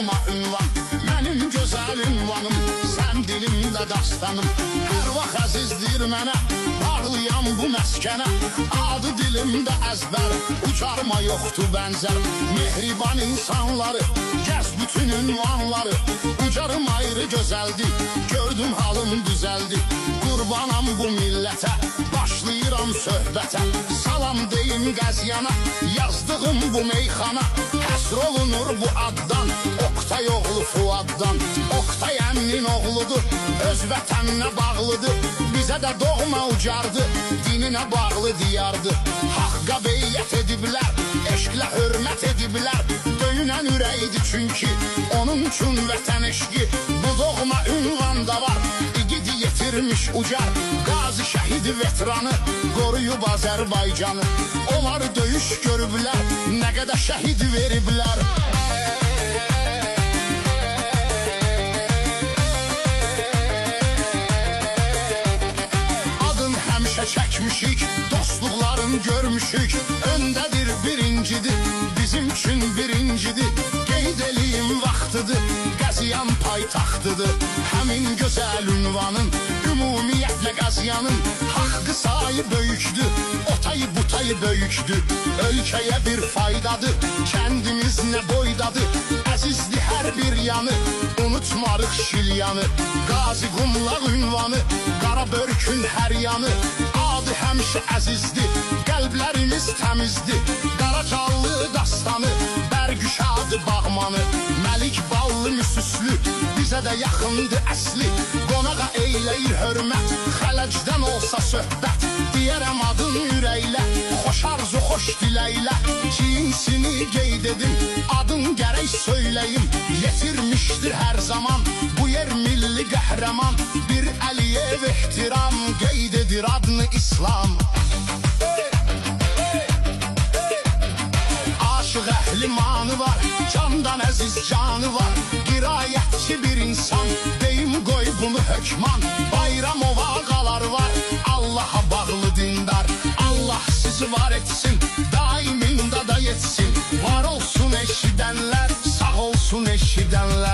doğma ünvan, mənim gözəl ünvanım, sən dilimdə dastanım. Hər vaxt əzizdir mənə, bağlıyam bu məskənə, adı dilimdə əzbər, ucarma yoxdur bənzər. Mehriban insanları, gəz bütün ünvanları, ucarım ayrı gözəldir, gördüm halım düzəldi. Qurbanam bu millətə, başlayıram söhbətə, salam deyim qəzyana, yazdığım bu meyxana, həsr olunur bu addan, Oktay oğlu Fuaddan. Oktay əmnin oğludur, öz vətəninə bağlıdır, bizə də doğma ucardı, dininə bağlı diyardı. Haqqa beyyət ediblər, eşqlə hörmət ediblər, döyünən ürəkdir çünki onun üçün vətən eşqi. Bu doğma ünvanda var, igidi yetirmiş ucar, qazi şəhidi veteranı, qoruyub Azərbaycanı. Onlar döyüş görüblər, nə qədər şəhid veriblər. Adın həmişə çəkmişik, dostluqların görmüşük, öndədir birincidir, bizim üçün birincidir. Qeyd eləyim vaxtıdır, Qəziyan paytaxtıdır, həmin gözəl ünvanın, ümumiyyətlə Qaziyanın haqqı sayı böyükdür, otayı butayı böyükdür. Ölkəyə bir faydadır, kəndimiz nə boydadır, əzizdir hər bir yanı, unutmarıq Şilyanı. Qazi Qumlaq ünvanı, qara börkün hər yanı, adı həmişə əzizdir, qəlblərimiz təmizdir. Qaraçallı dastanı, Bərgüşadı Bağmanı, Məlik Ballı Müsüslü, bizə də yaxındır əsli. Qonağa eyləyir hörmət, xələcdən olsa söhbət, deyərəm adın ürəklə, xoş arzu xoş diləklə. Cinsini qeyd edim, adın gərək söyləyim, yetirmişdir hər zaman bu yer milli qəhrəman. Bir Əliyev ehtiram, qeyd edir adını İslam. Aşıq əhlimanı var, candan əziz canı var, qirayətçi bir insan, deyim qoy bunu hökman. Bayramov ağalar var, Allaha bağlı dindar, Allah sizi var etsin, daimində da yetsin. Var olsun eşidənlər, sağ olsun eşidənlər.